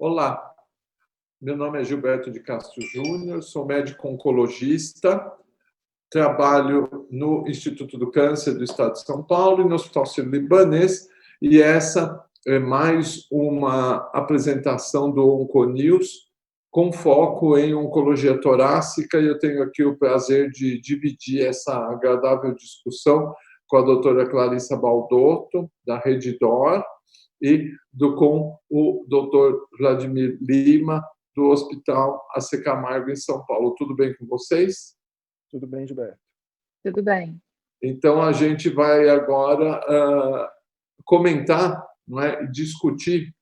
Olá, meu nome é Gilberto de Castro Júnior, sou médico oncologista, trabalho no Instituto do Câncer do Estado de São Paulo e no Hospital Sírio-Libanês, e essa é mais uma apresentação do Onconews com foco em oncologia torácica, e eu tenho aqui o prazer de dividir essa agradável discussão com a doutora Clarissa Baldotto, da Redditor, e com o doutor Vladimir Lima, do Hospital AC Camargo, em São Paulo. Tudo bem com vocês? Tudo bem, Gilberto. Tudo bem. Então, a gente vai agora comentar, não é, discutir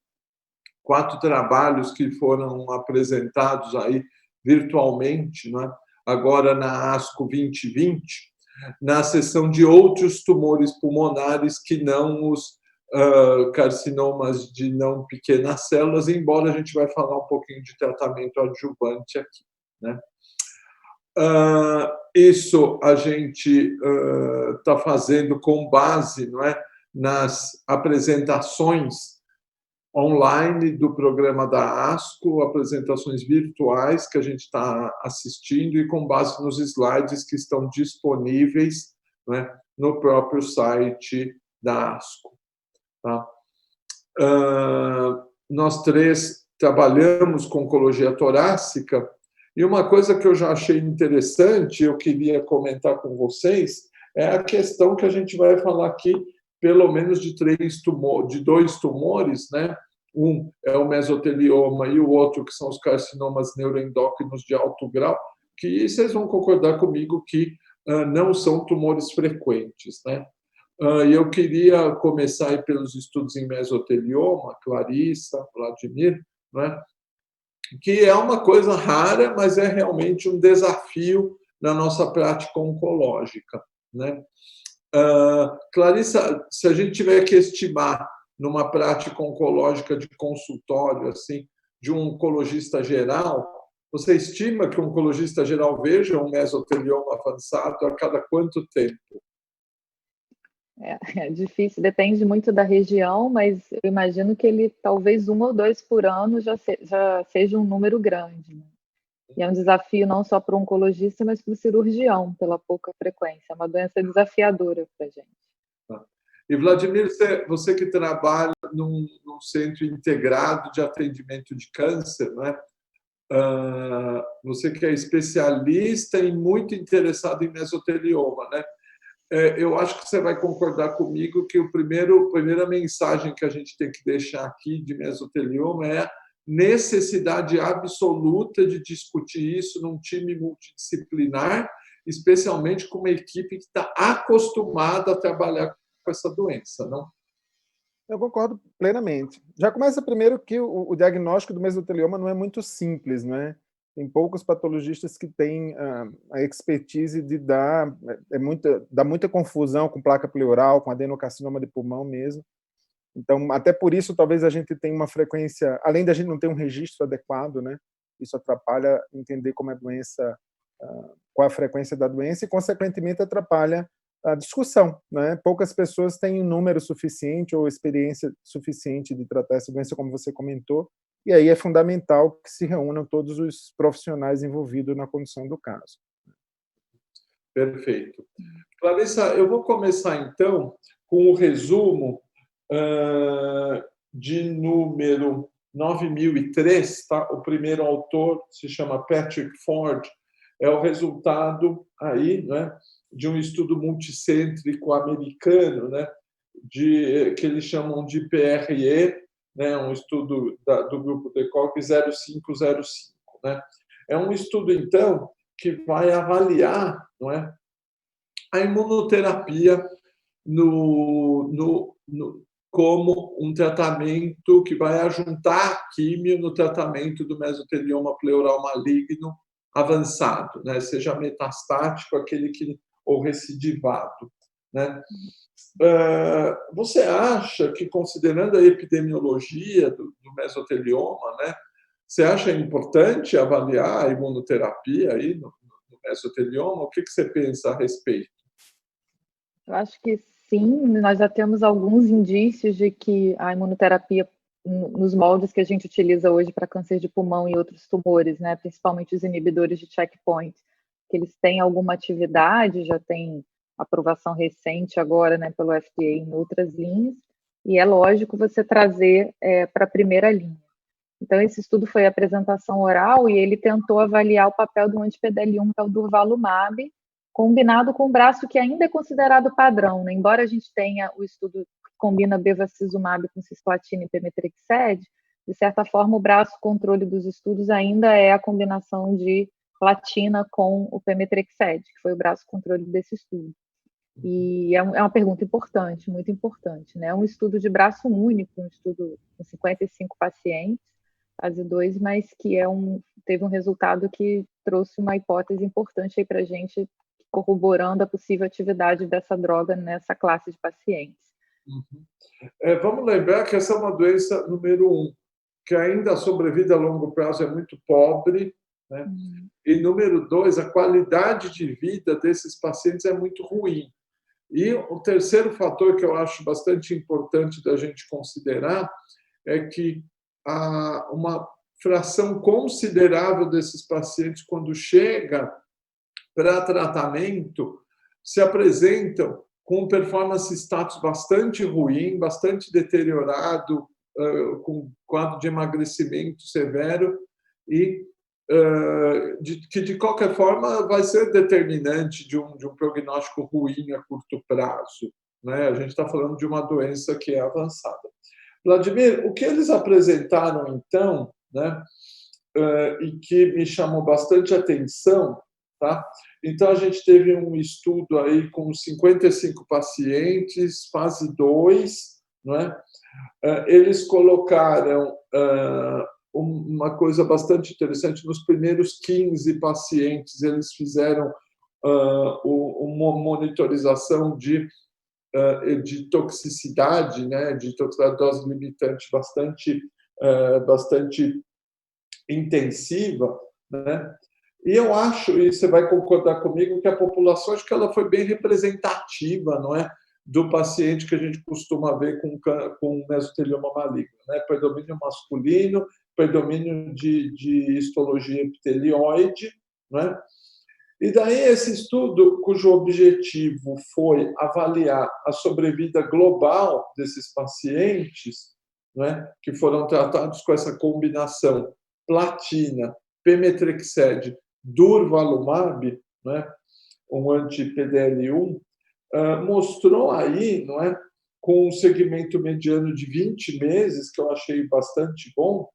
4 trabalhos que foram apresentados aí virtualmente, não é, agora na ASCO 2020, na seção de outros tumores pulmonares que não os carcinomas de não pequenas células, embora a gente vai falar um pouquinho de tratamento adjuvante aqui, né? Isso a gente está fazendo com base, não é, nas apresentações online do programa da ASCO, apresentações virtuais que a gente está assistindo e com base nos slides que estão disponíveis, não é, no próprio site da ASCO. Tá? Nós 3 trabalhamos com oncologia torácica, e uma coisa que eu já achei interessante, eu queria comentar com vocês, é a questão que a gente vai falar aqui, pelo menos de 2 tumores, né? Um é o mesotelioma e o outro que são os carcinomas neuroendócrinos de alto grau, que vocês vão concordar comigo que não são tumores frequentes, né? E eu queria começar aí pelos estudos em mesotelioma, Clarissa, Vladimir, né? Que é uma coisa rara, mas é realmente um desafio na nossa prática oncológica, né? Clarissa, se a gente tiver que estimar numa prática oncológica de consultório, assim, de um oncologista geral, você estima que um oncologista geral veja um mesotelioma avançado a cada quanto tempo? É difícil, depende muito da região, mas eu imagino que ele talvez 1 ou 2 por ano já seja um número grande, né? E é um desafio não só para o oncologista, mas para o cirurgião, pela pouca frequência. É uma doença desafiadora para a gente. E, Vladimir, você que trabalha num centro integrado de atendimento de câncer, né? Você que é especialista e muito interessado em mesotelioma, né? Eu acho que você vai concordar comigo que a primeira mensagem que a gente tem que deixar aqui de mesotelioma é a necessidade absoluta de discutir isso num time multidisciplinar, especialmente com uma equipe que está acostumada a trabalhar com essa doença, não? Eu concordo plenamente. Já começa primeiro que o diagnóstico do mesotelioma não é muito simples, não é? Tem poucos patologistas que têm a expertise de dá muita confusão com placa pleural, com adenocarcinoma de pulmão mesmo. Então, até por isso, talvez a gente tenha uma frequência, além da gente não ter um registro adequado, né? Isso atrapalha entender como é a doença, qual a frequência da doença e, consequentemente, atrapalha a discussão, né? Poucas pessoas têm número suficiente ou experiência suficiente de tratar essa doença, como você comentou, e aí é fundamental que se reúnam todos os profissionais envolvidos na condução do caso. Perfeito. Clarissa, eu vou começar, então, com o resumo de número 9003, tá? O primeiro autor se chama Patrick Ford, é o resultado aí, né, de um estudo multicêntrico americano, né, que eles chamam de PRE, né, um estudo do grupo DECOG 0505, né? É um estudo, então, que vai avaliar, não é, a imunoterapia como um tratamento que vai ajuntar a químio no tratamento do mesotelioma pleural maligno avançado, né? Seja metastático, ou recidivado, né? Você acha que, considerando a epidemiologia do mesotelioma, né, você acha importante avaliar a imunoterapia aí no mesotelioma? O que você pensa a respeito? Eu acho que sim, nós já temos alguns indícios de que a imunoterapia nos moldes que a gente utiliza hoje para câncer de pulmão e outros tumores, né, principalmente os inibidores de checkpoint, que eles têm alguma atividade, já tem aprovação recente agora, né, pelo FDA em outras linhas, e é lógico você trazer para a primeira linha. Então, esse estudo foi a apresentação oral e ele tentou avaliar o papel do anti-PDL1, que é o durvalumab, combinado com o braço que ainda é considerado padrão, né? Embora a gente tenha o estudo que combina bevacizumab com cisplatina e pemetrexed, de certa forma, o braço controle dos estudos ainda é a combinação de platina com o pemetrexed, que foi o braço controle desse estudo. E é uma pergunta importante, muito importante, né? É um estudo de braço único, um estudo com 55 pacientes, fase 2, mas que teve um resultado que trouxe uma hipótese importante aí para a gente, corroborando a possível atividade dessa droga nessa classe de pacientes. Vamos lembrar que essa é uma doença número 1, que ainda a sobrevida a longo prazo é muito pobre, né? E número 2, a qualidade de vida desses pacientes é muito ruim. E o terceiro fator que eu acho bastante importante da gente considerar é que uma fração considerável desses pacientes, quando chega para tratamento, se apresentam com performance status bastante ruim, bastante deteriorado, com quadro de emagrecimento severo e que, de qualquer forma, vai ser determinante de um prognóstico ruim a curto prazo, né? A gente está falando de uma doença que é avançada. Vladimir, o que eles apresentaram, então, né, e que me chamou bastante atenção, tá? Então, a gente teve um estudo aí com 55 pacientes, fase 2, não é? Eles colocaram uma coisa bastante interessante. Nos primeiros 15 pacientes, eles fizeram uma monitorização de toxicidade, né, de dose limitante bastante intensiva, né? E eu acho, e você vai concordar comigo, que a população, acho que ela foi bem representativa, não é, do paciente que a gente costuma ver com mesotelioma maligno, né? Predomínio masculino, predomínio de histologia epitelioide, né? E daí esse estudo, cujo objetivo foi avaliar a sobrevida global desses pacientes, né, que foram tratados com essa combinação platina, pemetrexed, durvalumab, né, um anti-PDL1, mostrou aí, não é, com um segmento mediano de 20 meses, que eu achei bastante bom,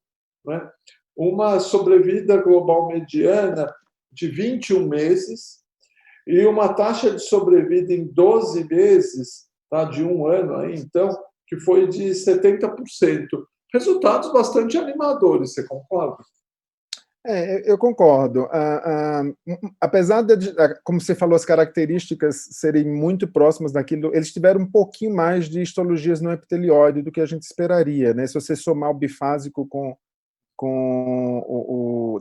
né, uma sobrevida global mediana de 21 meses e uma taxa de sobrevida em 12 meses, tá, de um ano, aí, então, que foi de 70%. Resultados bastante animadores, você concorda? Eu concordo. Apesar de, como você falou, as características serem muito próximas daquilo, eles tiveram um pouquinho mais de histologias no epitelioide do que a gente esperaria, né? Se você somar o bifásico com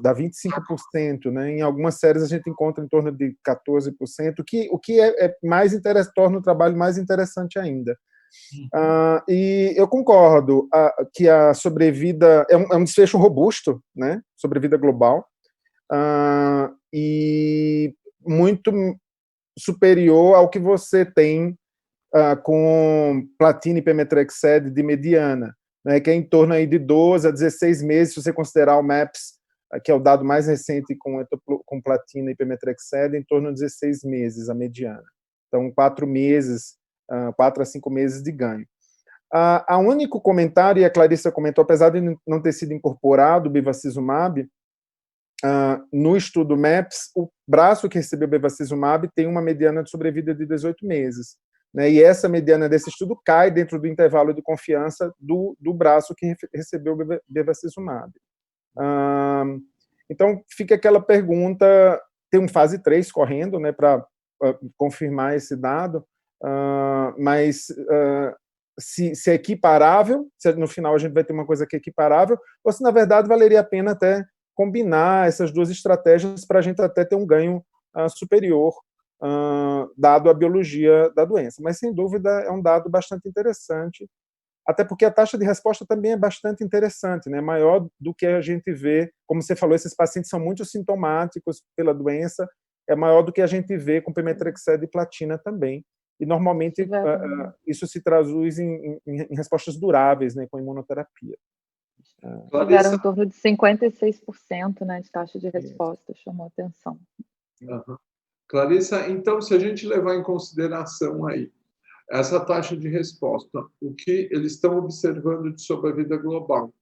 dá 25%, né? Em algumas séries a gente encontra em torno de 14%, o que torna o trabalho mais interessante ainda. E eu concordo que a sobrevida é um desfecho robusto, né? Sobrevida global, e muito superior ao que você tem com platina e pemetrexed de mediana, né, que é em torno aí de 12 a 16 meses, se você considerar o MAPS, que é o dado mais recente com platina e pemetrexed, em torno de 16 meses a mediana. Então, 4 a 5 meses de ganho. O único comentário, e a Clarissa comentou, apesar de não ter sido incorporado o bevacizumab, no estudo MAPS, o braço que recebeu bevacizumab tem uma mediana de sobrevida de 18 meses. Né, e essa mediana desse estudo cai dentro do intervalo de confiança do braço que recebeu bevacizumab. Então, fica aquela pergunta, tem um fase 3 correndo, né, para confirmar esse dado, mas se é equiparável, se no final a gente vai ter uma coisa que é equiparável, ou se, na verdade, valeria a pena até combinar essas duas estratégias para a gente até ter um ganho superior, dado a biologia da doença. Mas, sem dúvida, é um dado bastante interessante até porque a taxa de resposta também é bastante interessante, né? Maior do que a gente vê, como você falou, esses pacientes são muito sintomáticos pela doença, é maior do que a gente vê com pemetrexed e platina também. E normalmente isso se traduz em respostas duráveis, né, com imunoterapia. Tiveram em torno de 56%, né, de taxa de resposta, chamou atenção. Uhum. Clarissa, então, se a gente levar em consideração aí essa taxa de resposta, o que eles estão observando de sobrevida global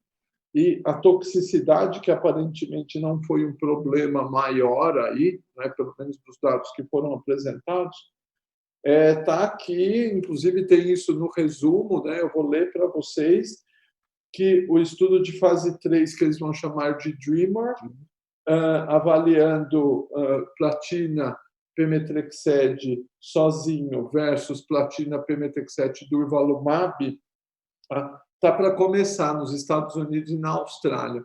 e a toxicidade, que aparentemente não foi um problema maior aí, né, pelo menos dos dados que foram apresentados, tá aqui, inclusive tem isso no resumo, né, eu vou ler para vocês, que o estudo de fase 3, que eles vão chamar de DREAMER, avaliando platina pemetrexed sozinho versus platina pemetrexed durvalumab, está para começar nos Estados Unidos e na Austrália.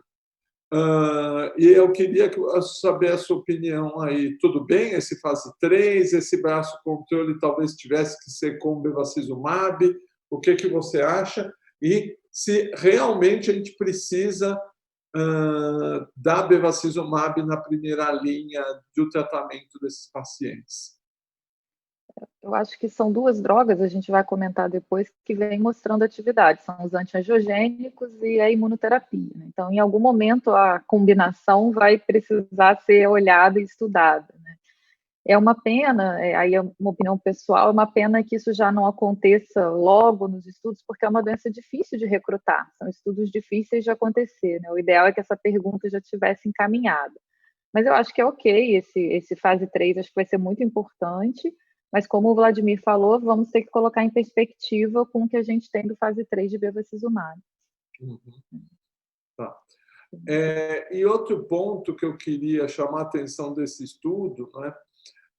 E eu queria saber a sua opinião aí. Tudo bem esse fase 3, esse braço controle talvez tivesse que ser com bevacizumab? O que você acha? E se realmente a gente precisa da bevacizumab na primeira linha do tratamento desses pacientes? Eu acho que são duas drogas, a gente vai comentar depois, que vem mostrando atividade. São os antiangiogênicos e a imunoterapia, né? Então, em algum momento, a combinação vai precisar ser olhada e estudada, né? É uma pena, aí é uma opinião pessoal, é uma pena que isso já não aconteça logo nos estudos, porque é uma doença difícil de recrutar, são estudos difíceis de acontecer, né? O ideal é que essa pergunta já tivesse encaminhada. Mas eu acho que é ok, esse fase 3 acho que vai ser muito importante, mas como o Vladimir falou, vamos ter que colocar em perspectiva com o que a gente tem do fase 3 de bevacizumab. Uhum. Tá. E outro ponto que eu queria chamar a atenção desse estudo, né,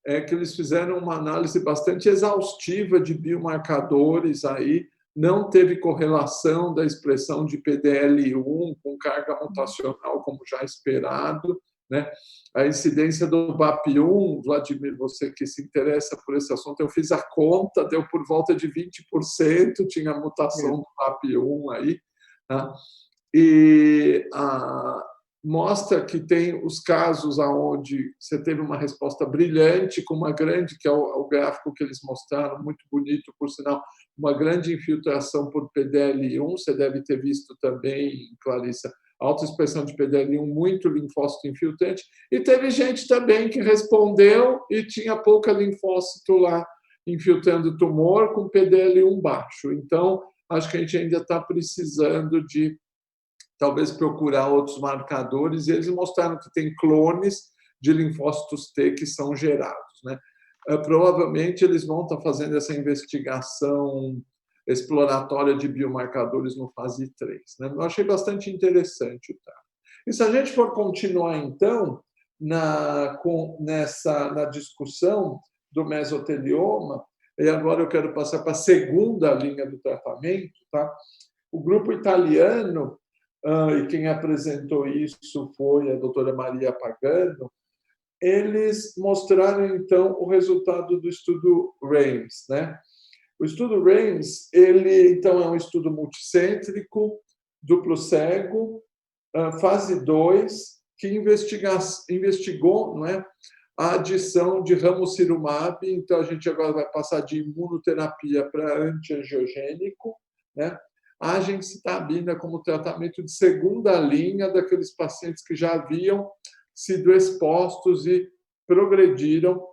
é que eles fizeram uma análise bastante exaustiva de biomarcadores aí, não teve correlação da expressão de PDL1 com carga mutacional, como já esperado, né? A incidência do BAP1, Vladimir, você que se interessa por esse assunto, eu fiz a conta, deu por volta de 20%, tinha mutação do BAP1 aí, tá? E mostra que tem os casos onde você teve uma resposta brilhante, com uma grande, que é o gráfico que eles mostraram, muito bonito, por sinal, uma grande infiltração por PDL1, você deve ter visto também, Clarissa, alta expressão de PDL1, muito linfócito infiltrante, e teve gente também que respondeu e tinha pouca linfócito lá infiltrando tumor com PDL1 baixo. Então, acho que a gente ainda está precisando de talvez procurar outros marcadores, e eles mostraram que tem clones de linfócitos T que são gerados, né? Provavelmente eles vão estar fazendo essa investigação exploratória de biomarcadores no fase 3, né? Eu achei bastante interessante, tá? E se a gente for continuar, então, na discussão do mesotelioma, e agora eu quero passar para a segunda linha do tratamento, tá? O grupo italiano, e quem apresentou isso foi a doutora Maria Pagano, eles mostraram, então, o resultado do estudo RAIMS, né? O estudo RAIMS, ele, então, é um estudo multicêntrico, duplo cego, fase 2, que investigou, não é, a adição de ramucirumab, então a gente agora vai passar de imunoterapia para antiangiogênico, né? A gencitabina como tratamento de segunda linha daqueles pacientes que já haviam sido expostos e progrediram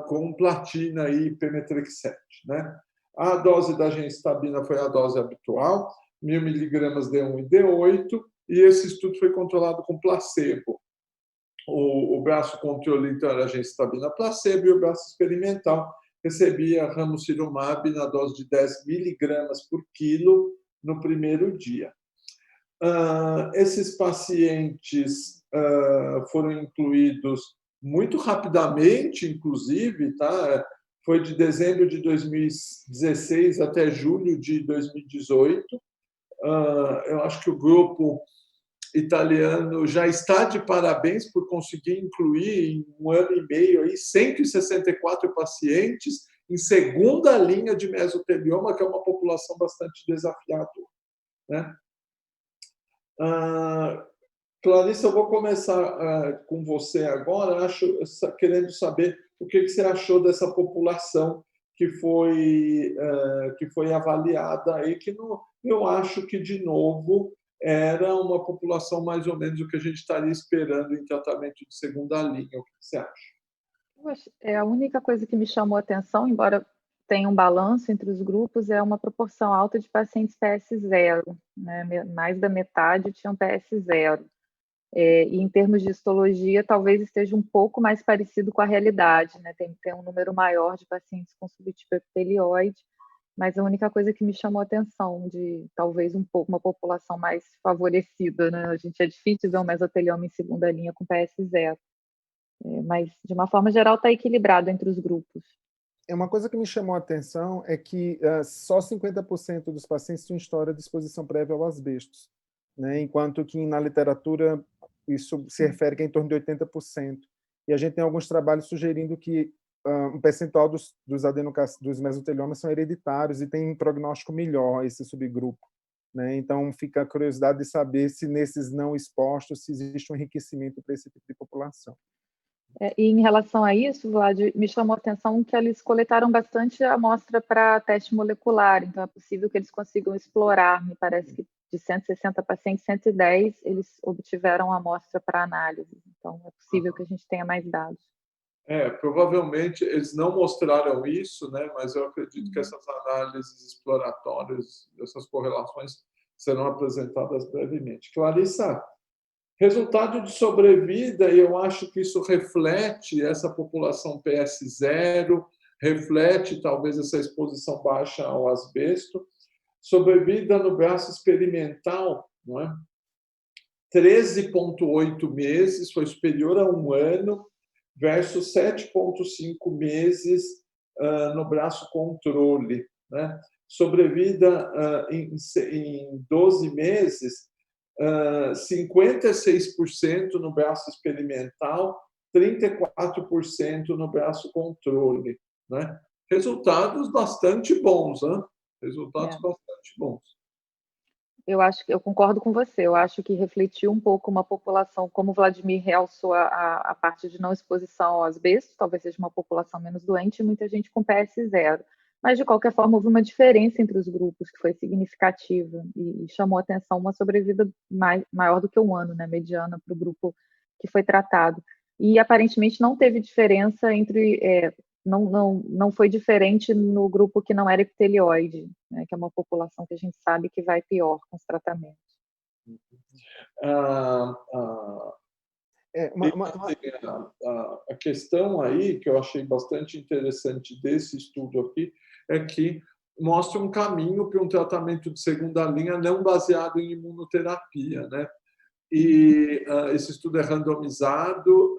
com platina e pemetrexed, né? A dose da gencitabina foi a dose habitual, 1.000 miligramas D1 e D8, e esse estudo foi controlado com placebo. O braço controle, então, era a gencitabina placebo, e o braço experimental recebia ramucirumab na dose de 10 miligramas por quilo no primeiro dia. Esses pacientes foram incluídos muito rapidamente, inclusive, tá? Foi de dezembro de 2016 até julho de 2018. Eu acho que o grupo italiano já está de parabéns por conseguir incluir em 1 ano e meio aí 164 pacientes em segunda linha de mesotelioma, que é uma população bastante desafiadora, né? Clarissa, eu vou começar com você agora, querendo saber o que você achou dessa população que foi avaliada aí, que eu acho que, de novo, era uma população mais ou menos o que a gente estaria esperando em tratamento de segunda linha. O que você acha? A única coisa que me chamou a atenção, embora tenha um balanço entre os grupos, é uma proporção alta de pacientes PS0, né? Mais da metade tinham PS0. E em termos de histologia, talvez esteja um pouco mais parecido com a realidade, né? Tem um número maior de pacientes com subtipo epitelioide, mas a única coisa que me chamou a atenção de talvez uma população mais favorecida, né? A gente é difícil ver um mesotelioma em segunda linha com PS0, mas de uma forma geral está equilibrado entre os grupos. Uma coisa que me chamou a atenção é que só 50% dos pacientes tinham história de exposição prévia ao asbestos, né? Enquanto que na literatura isso se refere a em torno de 80%. E a gente tem alguns trabalhos sugerindo que um percentual dos mesoteliomas são hereditários e tem um prognóstico melhor esse subgrupo, né? Então fica a curiosidade de saber se nesses não expostos se existe um enriquecimento para esse tipo de população. E em relação a isso, Vlad, me chamou a atenção que eles coletaram bastante amostra para teste molecular, então é possível que eles consigam explorar. Me parece que de 160 pacientes, 110 eles obtiveram amostra para análise, então é possível que a gente tenha mais dados. Provavelmente eles não mostraram isso, né? Mas eu acredito que essas análises exploratórias, essas correlações serão apresentadas brevemente. Clarissa, resultado de sobrevida, eu acho que isso reflete essa população PS0, reflete talvez essa exposição baixa ao asbesto. Sobrevida no braço experimental, não é? 13,8 meses, foi superior a 1 ano, versus 7,5 meses no braço controle, né? Sobrevida em 12 meses, 56% no braço experimental, 34% no braço controle, né? Resultados bastante bons, né? Resultados bastante bons. Eu concordo com você, eu acho que refletiu um pouco uma população, como o Vladimir realçou a parte de não exposição ao asbesto, talvez seja uma população menos doente e muita gente com PS0. Mas, de qualquer forma, houve uma diferença entre os grupos que foi significativa e chamou a atenção uma sobrevida maior do que 1 ano, né, mediana para o grupo que foi tratado. E, aparentemente, não teve diferença entre... Não foi diferente no grupo que não era epitelioide, né, que é uma população que a gente sabe que vai pior com os tratamentos. A questão aí, que eu achei bastante interessante desse estudo aqui, é que mostra um caminho para um tratamento de segunda linha não baseado em imunoterapia, né? E esse estudo é randomizado,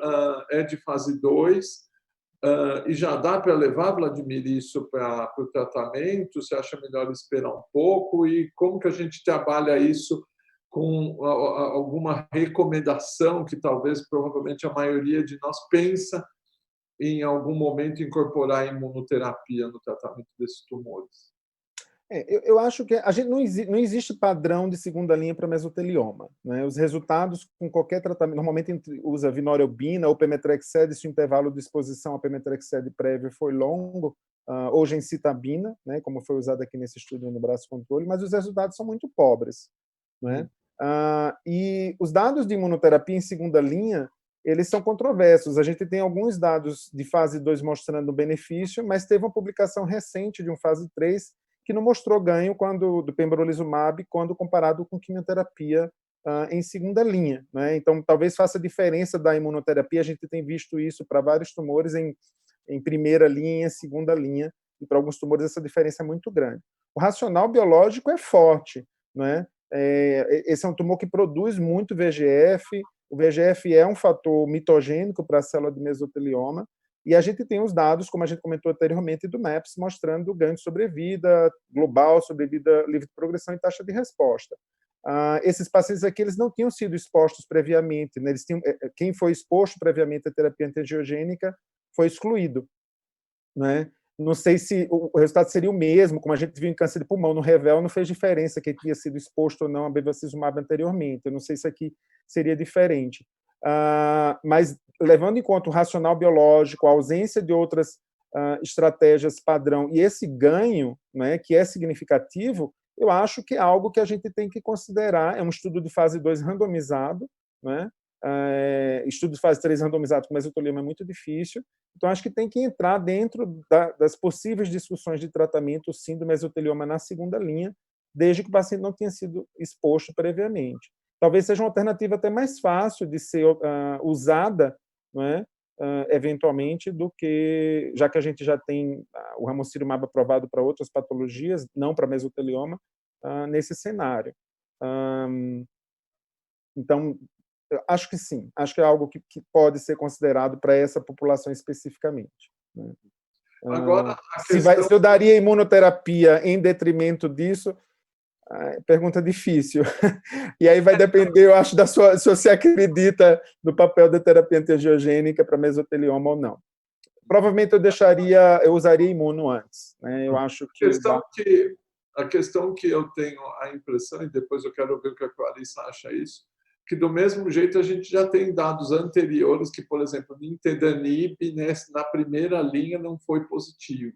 é de fase 2, e já dá para levar, Vladimir, isso para o tratamento? Você acha melhor esperar um pouco? E como que a gente trabalha isso com alguma recomendação que talvez, provavelmente, a maioria de nós pensa em algum momento incorporar a imunoterapia no tratamento desses tumores? Eu acho que a gente não existe padrão de segunda linha para mesotelioma, né? Os resultados com qualquer tratamento, normalmente usa vinorelbina ou pemetrexed, se o intervalo de exposição a pemetrexed prévio foi longo, ou gencitabina, né, como foi usado aqui nesse estudo no braço controle, mas os resultados são muito pobres, né? E os dados de imunoterapia em segunda linha, eles são controversos. A gente tem alguns dados de fase 2 mostrando benefício, mas teve uma publicação recente de um fase 3 que não mostrou ganho do pembrolizumab quando comparado com quimioterapia em segunda linha, né? Então, talvez faça diferença da imunoterapia. A gente tem visto isso para vários tumores em primeira linha, segunda linha, e para alguns tumores essa diferença é muito grande. O racional biológico é forte, né? Esse é um tumor que produz muito VEGF. O VEGF é um fator mitogênico para a célula de mesotelioma, e a gente tem os dados, como a gente comentou anteriormente, do MAPS, mostrando ganho de sobrevida global, sobrevida livre de progressão e taxa de resposta. Esses pacientes aqui, eles não tinham sido expostos previamente, né? Quem foi exposto previamente à terapia antiangiogênica foi excluído, né? Não sei se o resultado seria o mesmo, como a gente viu em câncer de pulmão. No Revel não fez diferença quem tinha sido exposto ou não a bevacizumab anteriormente. Eu não sei se aqui seria diferente. Mas, levando em conta o racional biológico, a ausência de outras estratégias padrão e esse ganho, né, que é significativo, eu acho que é algo que a gente tem que considerar. É um estudo de fase 2 randomizado, né? Estudo de fase 3 randomizado com mesotelioma é muito difícil, então acho que tem que entrar dentro das possíveis discussões de tratamento, sim, do mesotelioma na segunda linha, desde que o paciente não tenha sido exposto previamente. Talvez seja uma alternativa até mais fácil de ser usada, não é? Eventualmente, do que, já que a gente já tem o ramucirumab aprovado para outras patologias, não para mesotelioma, nesse cenário. Então, acho que sim, acho que é algo que pode ser considerado para essa população especificamente. Né? Agora, se eu daria imunoterapia em detrimento disso, pergunta difícil. E aí vai depender, eu acho, se você acredita no papel da terapia antiangiogênica para mesotelioma ou não. Provavelmente eu usaria imuno antes. Né? Eu acho a questão que eu tenho a impressão, e depois eu quero ver o que a Clarissa acha isso, que do mesmo jeito a gente já tem dados anteriores que, por exemplo, nintedanib na primeira linha não foi positivo,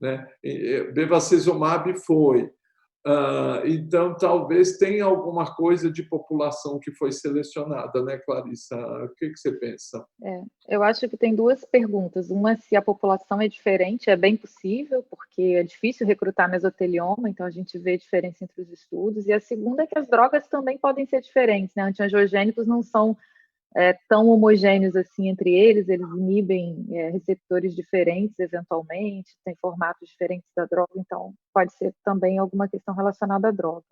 né? Bevacizumab foi. Então, talvez tenha alguma coisa de população que foi selecionada, né, Clarissa? O que você pensa? Eu acho que tem duas perguntas. Uma, se a população é diferente, é bem possível, porque é difícil recrutar mesotelioma, então a gente vê diferença entre os estudos. E a segunda é que as drogas também podem ser diferentes, né? Antiangiogênicos não são tão homogêneos assim entre eles inibem receptores diferentes eventualmente, tem formatos diferentes da droga, então pode ser também alguma questão relacionada à droga.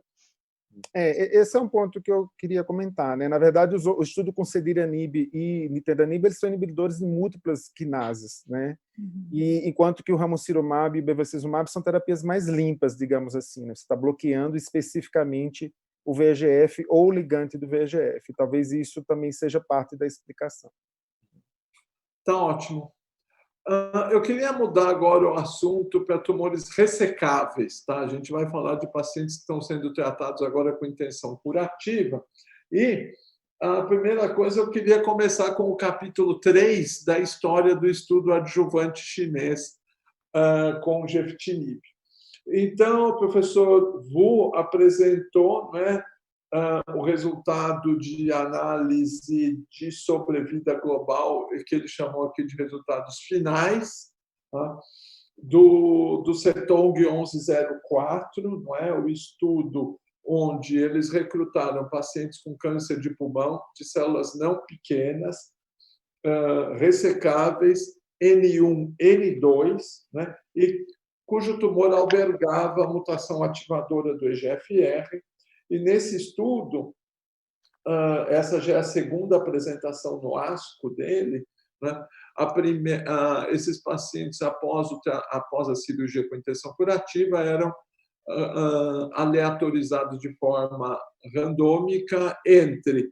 Esse é um ponto que eu queria comentar. Né? Na verdade, o estudo com cediranib e nintedanib, eles são inibidores de múltiplas quinases, né? E enquanto que o ramucirumab e o bevacizumab são terapias mais limpas, digamos assim. Né? Você está bloqueando especificamente o VEGF ou o ligante do VEGF. Talvez isso também seja parte da explicação. Tá ótimo. Eu queria mudar agora o assunto para tumores ressecáveis. Tá? A gente vai falar de pacientes que estão sendo tratados agora com intenção curativa. E a primeira coisa, eu queria começar com o capítulo 3 da história do estudo adjuvante chinês com gefitinib. Então, o professor Wu apresentou, né, o resultado de análise de sobrevida global, que ele chamou aqui de resultados finais, tá? do CETONG 1104, não é? O estudo onde eles recrutaram pacientes com câncer de pulmão, de células não pequenas, ressecáveis, N1, N2, né? E cujo tumor albergava a mutação ativadora do EGFR. E nesse estudo, essa já é a segunda apresentação no ASCO dele, né? Esses pacientes, após a cirurgia com intenção curativa, eram aleatorizados de forma randômica entre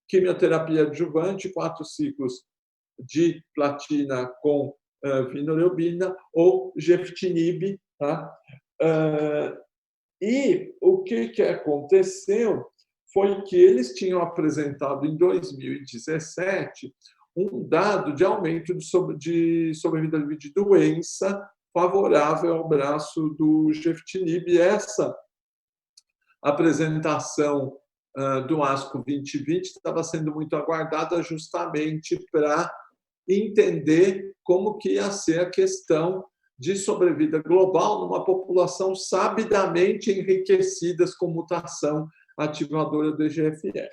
quimioterapia adjuvante, 4 ciclos de platina com vinorelbina ou gefitinib. Tá? E o que aconteceu foi que eles tinham apresentado em 2017 um dado de aumento de sobrevida de doença favorável ao braço do gefitinib. E essa apresentação do ASCO 2020 estava sendo muito aguardada justamente para entender como que ia ser a questão de sobrevida global numa população sabidamente enriquecidas com mutação ativadora do EGFR.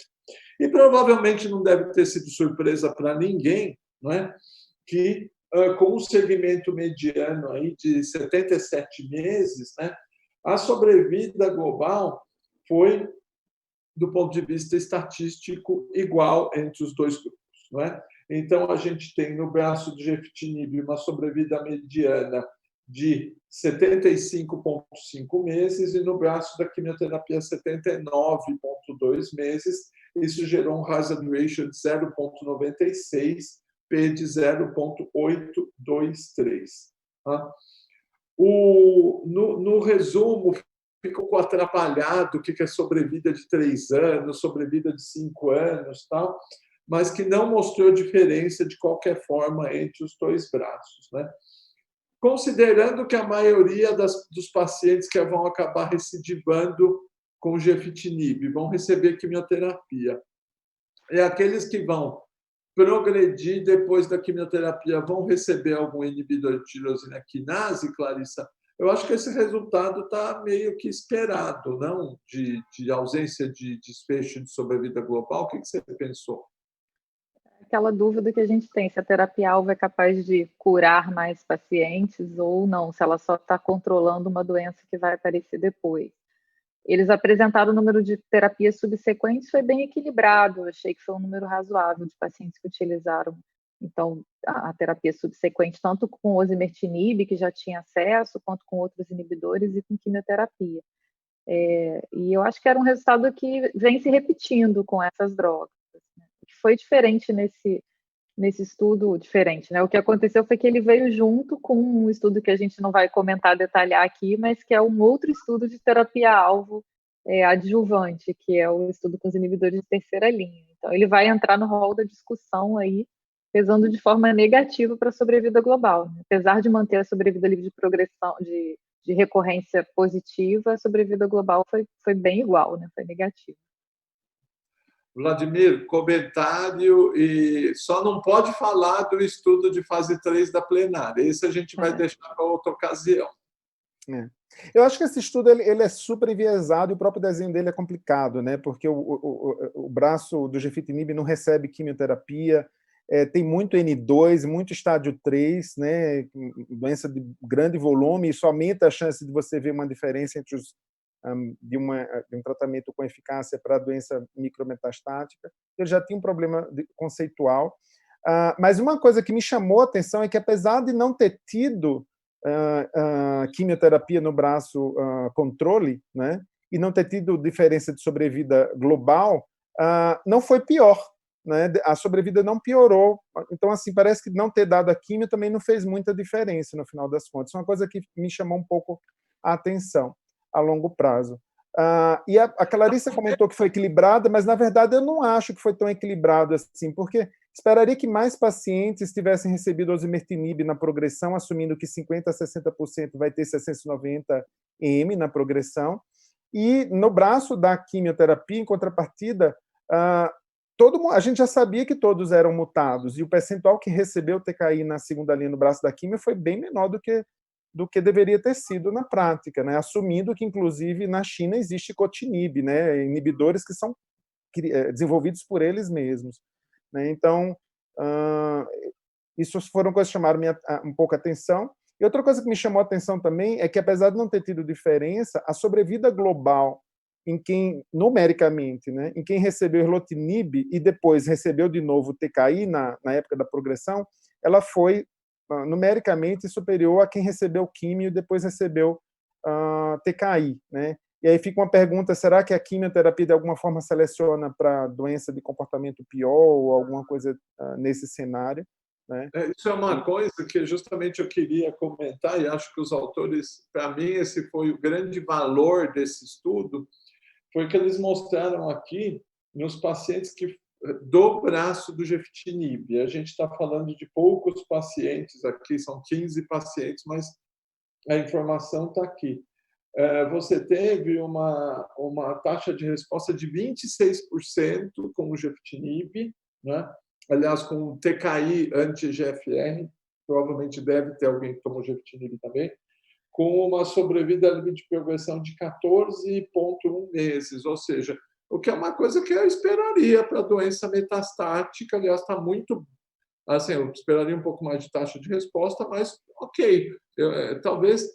E provavelmente não deve ter sido surpresa para ninguém, não é? Que com um segmento mediano aí de 77 meses, né, a sobrevida global foi, do ponto de vista estatístico, igual entre os dois grupos, não é? Então, a gente tem no braço do gefitinib uma sobrevida mediana de 75,5 meses e no braço da quimioterapia 79,2 meses. Isso gerou um hazard ratio de 0,96, P de 0,823. Tá? No resumo, ficou atrapalhado o que é sobrevida de 3 anos, sobrevida de 5 anos, tal, mas que não mostrou diferença de qualquer forma entre os dois braços, né? Considerando que a maioria dos pacientes que vão acabar recidivando com gefitinib vão receber quimioterapia, e aqueles que vão progredir depois da quimioterapia vão receber algum inibidor de tirosina quinase, Clarissa, eu acho que esse resultado está meio que esperado, não? De ausência de desfecho de sobrevida global. O que você pensou? Aquela dúvida que a gente tem, se a terapia-alvo é capaz de curar mais pacientes ou não, se ela só está controlando uma doença que vai aparecer depois. Eles apresentaram o número de terapias subsequentes, foi bem equilibrado, eu achei que foi um número razoável de pacientes que utilizaram, então, a terapia subsequente, tanto com osimertinib, que já tinha acesso, quanto com outros inibidores e com quimioterapia. E eu acho que era um resultado que vem se repetindo com essas drogas. O que foi diferente nesse estudo, diferente, né? O que aconteceu foi que ele veio junto com um estudo que a gente não vai comentar, detalhar aqui, mas que é um outro estudo de terapia-alvo adjuvante, que é o estudo com os inibidores de terceira linha. Então, ele vai entrar no rol da discussão aí, pesando de forma negativa para a sobrevida global, né? Apesar de manter a sobrevida livre de progressão, de recorrência positiva, a sobrevida global foi bem igual, né? Foi negativa. Vladimir, comentário, e só não pode falar do estudo de fase 3 da plenária. Esse a gente vai deixar para outra ocasião. Eu acho que esse estudo ele é super enviesado e o próprio desenho dele é complicado, né? Porque o braço do gefitinib não recebe quimioterapia, tem muito N2, muito estádio 3, né? Doença de grande volume, isso aumenta a chance de você ver uma diferença entre de um tratamento com eficácia para a doença micrometastática. Ele já tinha um problema conceitual. Mas uma coisa que me chamou a atenção é que, apesar de não ter tido quimioterapia no braço controle, né, e não ter tido diferença de sobrevida global, não foi pior, né? A sobrevida não piorou. Então, assim, parece que não ter dado a quimio também não fez muita diferença no final das contas. É uma coisa que me chamou um pouco a atenção a longo prazo. E a Clarissa comentou que foi equilibrada, mas, na verdade, eu não acho que foi tão equilibrado assim, porque esperaria que mais pacientes tivessem recebido osimertinib na progressão, assumindo que 50% a 60% vai ter 690M na progressão, e no braço da quimioterapia, em contrapartida, a gente já sabia que todos eram mutados, e o percentual que recebeu TKI na segunda linha no braço da quimio foi bem menor do que deveria ter sido na prática, né? Assumindo que, inclusive, na China existe cotinib, né? Inibidores que são desenvolvidos por eles mesmos, né? Então, isso foram coisas que chamaram um pouco a atenção. E outra coisa que me chamou a atenção também é que, apesar de não ter tido diferença, a sobrevida global em quem, numericamente, né, em quem recebeu erlotinib e depois recebeu de novo TKI na época da progressão, ela foi numericamente superior a quem recebeu químio e depois recebeu TKI, né? E aí fica uma pergunta, será que a quimioterapia de alguma forma seleciona para doença de comportamento pior ou alguma coisa nesse cenário, né? Isso é uma coisa que justamente eu queria comentar e acho que os autores, para mim, esse foi o grande valor desse estudo, foi que eles mostraram aqui nos pacientes do braço do gefitinib. A gente está falando de poucos pacientes aqui, são 15 pacientes, mas a informação está aqui. Você teve uma taxa de resposta de 26% com o gefitinib, né? Aliás, com o TKI anti-GFR, provavelmente deve ter alguém que tomou gefitinib também, com uma sobrevida livre de progressão de 14,1 meses, ou seja, o que é uma coisa que eu esperaria para a doença metastática. Aliás, está muito... Assim, eu esperaria um pouco mais de taxa de resposta, mas ok. Talvez,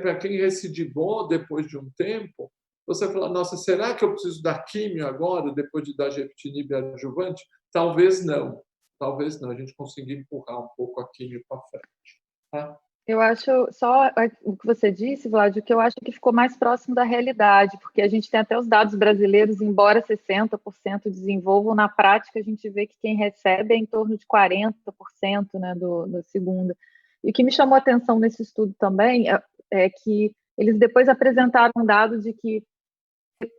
para quem recidivou depois de um tempo, você fala, nossa, será que eu preciso dar químio agora, depois de dar gefitinib adjuvante? Talvez não. Talvez não. A gente consiga empurrar um pouco a químio para frente. Tá? Eu acho, só o que você disse, Vlad, o que eu acho que ficou mais próximo da realidade, porque a gente tem até os dados brasileiros, embora 60% desenvolvam, na prática a gente vê que quem recebe é em torno de 40%, né, do segunda. E o que me chamou a atenção nesse estudo também é que eles depois apresentaram um dado de que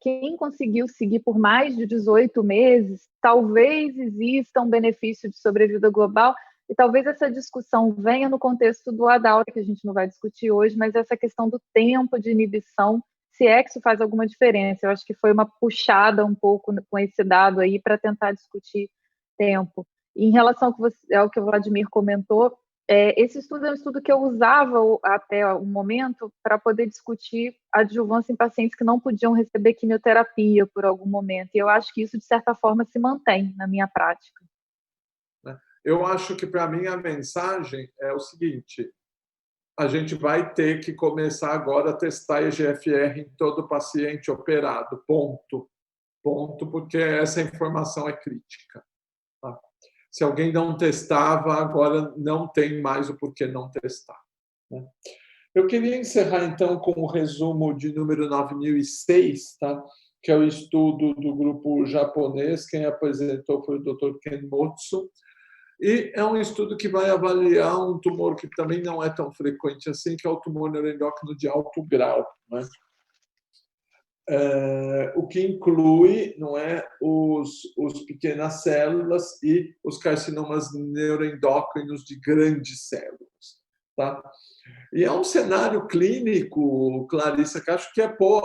quem conseguiu seguir por mais de 18 meses, talvez exista um benefício de sobrevida global, e talvez essa discussão venha no contexto do ADAURA, que a gente não vai discutir hoje, mas essa questão do tempo de inibição, se é que isso faz alguma diferença. Eu acho que foi uma puxada um pouco com esse dado aí para tentar discutir tempo. E em relação ao que o Vladimir comentou, esse estudo é um estudo que eu usava até o momento para poder discutir adjuvância em pacientes que não podiam receber quimioterapia por algum momento. E eu acho que isso, de certa forma, se mantém na minha prática. Eu acho que, para mim, a mensagem é o seguinte: a gente vai ter que começar agora a testar EGFR em todo paciente operado, ponto. Ponto, porque essa informação é crítica. Tá? Se alguém não testava, agora não tem mais o porquê não testar. Né? Eu queria encerrar, então, com o resumo de número 9006, tá? Que é o estudo do grupo japonês. Quem apresentou foi o Dr. Ken Motsu. E é um estudo que vai avaliar um tumor que também não é tão frequente assim, que é o tumor neuroendócrino de alto grau. Né? O que inclui, não é, os pequenas células e os carcinomas neuroendócrinos de grandes células. Tá? E é um cenário clínico, Clarissa, que acho que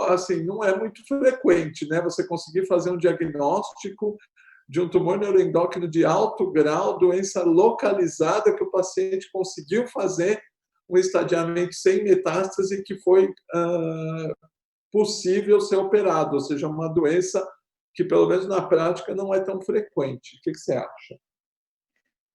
assim, não é muito frequente, né? Você conseguir fazer um diagnóstico de um tumor neuroendócrino de alto grau, doença localizada, que o paciente conseguiu fazer um estadiamento sem metástase e que foi possível ser operado, ou seja, uma doença que, pelo menos na prática, não é tão frequente. O que você acha?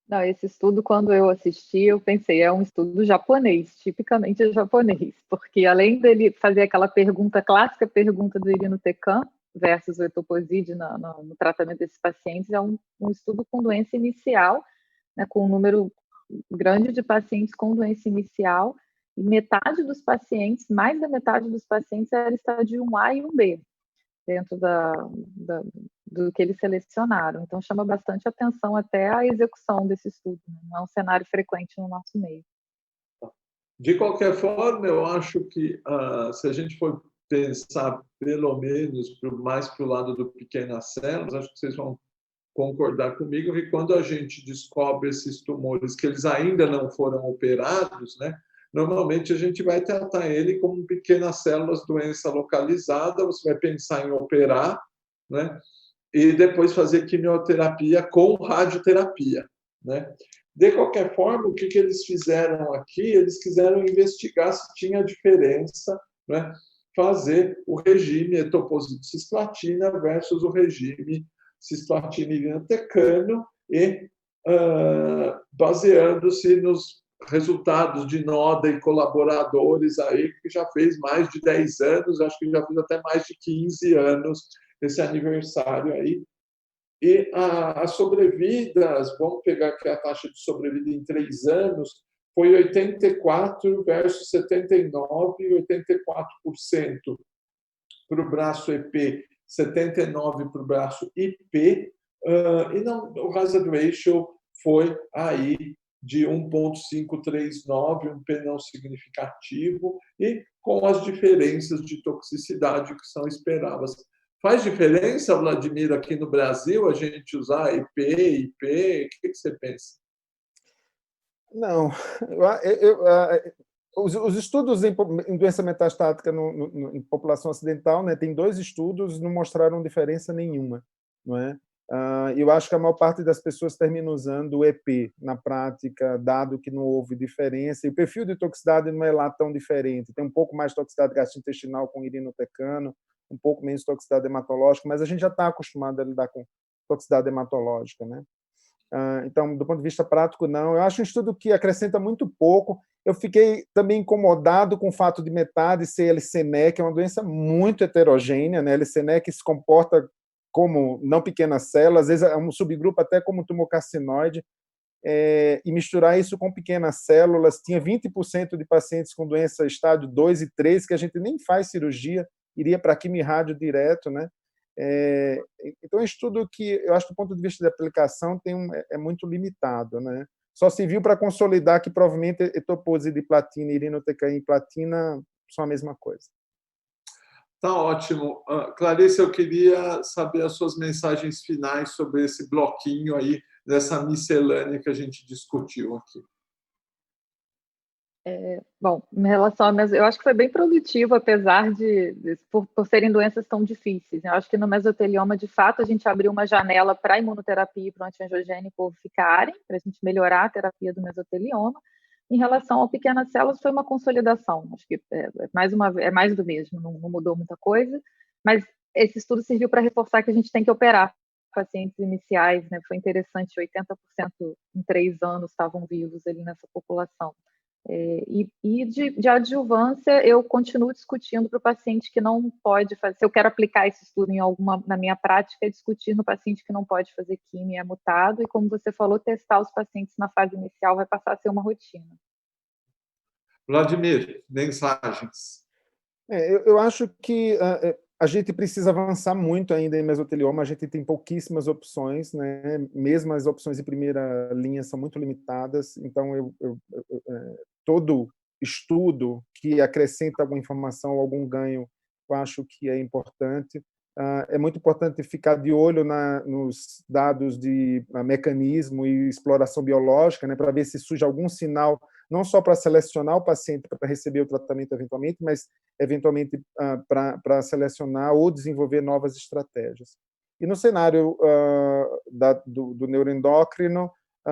Não, esse estudo, quando eu assisti, eu pensei, é um estudo japonês, tipicamente japonês, porque além dele fazer aquela pergunta, clássica pergunta do irinotecan versus o etoposide no tratamento desses pacientes, é um estudo com doença inicial, né, com um número grande de pacientes com doença inicial, e metade dos pacientes, mais da metade dos pacientes era estádio 1A e 1B, dentro do que eles selecionaram. Então, chama bastante atenção até a execução desse estudo. Não é um cenário frequente no nosso meio. De qualquer forma, eu acho que se a gente for pensar, pelo menos, mais para o lado do pequenas células, acho que vocês vão concordar comigo que quando a gente descobre esses tumores que eles ainda não foram operados, né, normalmente a gente vai tratar ele como pequenas células, doença localizada, você vai pensar em operar, né, e depois fazer quimioterapia com radioterapia, né? De qualquer forma, o que eles fizeram aqui? Eles quiseram investigar se tinha diferença, né? Fazer o regime etoposide cisplatina versus o regime cisplatina irinotecan e baseando-se nos resultados de NODA e colaboradores aí, que já fez mais de 10 anos, acho que já fez até mais de 15 anos esse aniversário aí. E as sobrevidas, vamos pegar aqui a taxa de sobrevida em 3 anos, foi 84 versus 79 e 84% para o braço EP, 79% para o braço IP, e não, o hazard ratio foi aí de 1,539, um P não significativo, e com as diferenças de toxicidade que são esperadas. Faz diferença, Vladimir, aqui no Brasil, a gente usar IP, IP? O que você pensa? Não. Os estudos em doença metastática em população ocidental, né, tem 2 estudos, não mostraram diferença nenhuma. Não é? Eu acho que a maior parte das pessoas termina usando o EP na prática, dado que não houve diferença. E o perfil de toxicidade não é lá tão diferente. Tem um pouco mais de toxicidade gastrointestinal com irinotecano, um pouco menos de toxicidade hematológica, mas a gente já está acostumado a lidar com toxicidade hematológica. Né? Então, do ponto de vista prático, não. Eu acho um estudo que acrescenta muito pouco. Eu fiquei também incomodado com o fato de metade ser LCNE, que é uma doença muito heterogênea. Né? LCNE que se comporta como não pequenas células, às vezes é um subgrupo até como tumor carcinoide, e misturar isso com pequenas células. Tinha 20% de pacientes com doença estádio 2 e 3, que a gente nem faz cirurgia, iria para quimio-rádio direto, né? Então, é um estudo que, eu acho, do ponto de vista de aplicação, é muito limitado, né? só se viu para consolidar que provavelmente etoposide de platina e irinotecaína e platina são a mesma coisa. Tá ótimo. Clarice, eu queria saber as suas mensagens finais sobre esse bloquinho aí, dessa miscelânea que a gente discutiu aqui. Bom, em relação a eu acho que foi bem produtivo, apesar por serem doenças tão difíceis. Eu acho que no mesotelioma, de fato, a gente abriu uma janela para a imunoterapia e para o antiangiogênico ficarem, para a gente melhorar a terapia do mesotelioma. Em relação ao pequenas células, foi uma consolidação. Acho que é mais do mesmo, não mudou muita coisa. Mas esse estudo serviu para reforçar que a gente tem que operar pacientes iniciais, né? Foi interessante, 80% em 3 anos estavam vivos ali nessa população. E de adjuvância, eu continuo discutindo para o paciente que não pode fazer. Se eu quero aplicar esse estudo na minha prática, é discutir no paciente que não pode fazer quimio, é mutado, e como você falou, testar os pacientes na fase inicial vai passar a ser uma rotina. Vladimir, mensagens. Eu acho que a gente precisa avançar muito ainda em mesotelioma, a gente tem pouquíssimas opções, né? Mesmo as opções de primeira linha são muito limitadas, então todo estudo que acrescenta alguma informação, algum ganho, eu acho que é importante. É muito importante ficar de olho nos dados de mecanismo e exploração biológica, né, para ver se surge algum sinal, não só para selecionar o paciente para receber o tratamento eventualmente, mas eventualmente para selecionar ou desenvolver novas estratégias. E no cenário do neuroendócrino,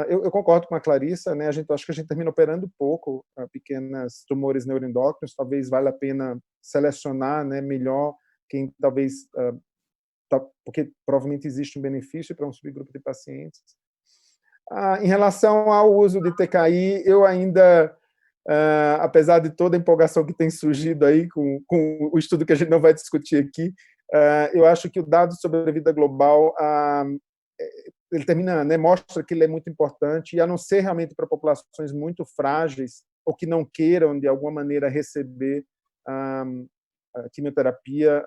eu concordo com a Clarissa, né? Acho que a gente termina operando pouco pequenos tumores neuroendócrinos, talvez valha a pena selecionar, né, melhor quem talvez, porque provavelmente existe um benefício para um subgrupo de pacientes. Em relação ao uso de TKI, eu ainda, apesar de toda a empolgação que tem surgido aí com o estudo que a gente não vai discutir aqui, eu acho que o dado sobre a vida global ele termina, né, mostra que ele é muito importante, e a não ser realmente para populações muito frágeis ou que não queiram, de alguma maneira, receber a quimioterapia,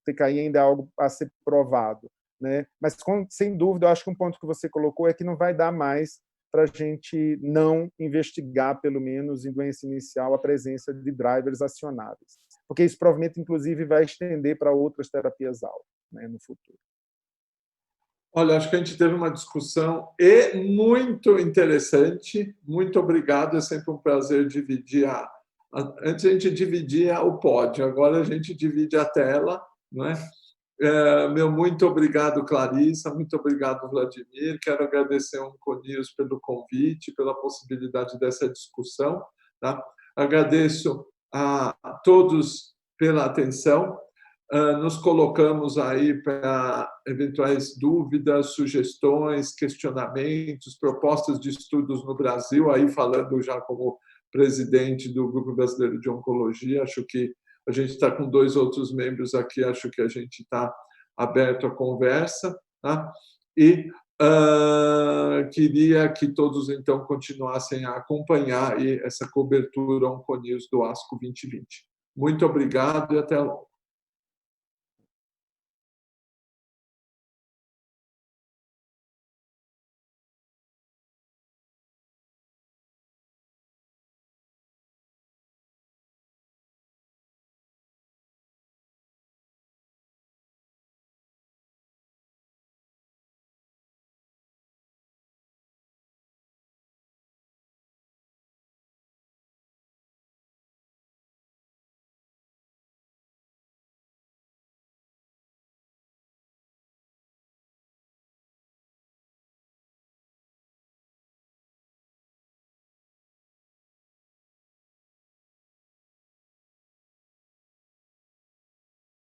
TKI ainda é algo a ser provado, né? Mas, sem dúvida, eu acho que um ponto que você colocou é que não vai dar mais para a gente não investigar, pelo menos em doença inicial, a presença de drivers acionáveis, porque isso provavelmente, inclusive, vai estender para outras terapias-alvo, né, no futuro. Olha, acho que a gente teve uma discussão muito interessante. Muito obrigado, é sempre um prazer dividir antes a gente dividia o pódio, agora a gente divide a tela, não é? Muito obrigado, Clarissa, muito obrigado, Vladimir. Quero agradecer ao Onconius pelo convite, pela possibilidade dessa discussão. Tá? Agradeço a todos pela atenção. Nos colocamos aí para eventuais dúvidas, sugestões, questionamentos, propostas de estudos no Brasil, aí falando já como presidente do Grupo Brasileiro de Oncologia. Acho que a gente está com 2 outros membros aqui, acho que a gente está aberto à conversa. Tá? E queria que todos, então, continuassem a acompanhar aí essa cobertura Onconews do ASCO 2020. Muito obrigado e até logo.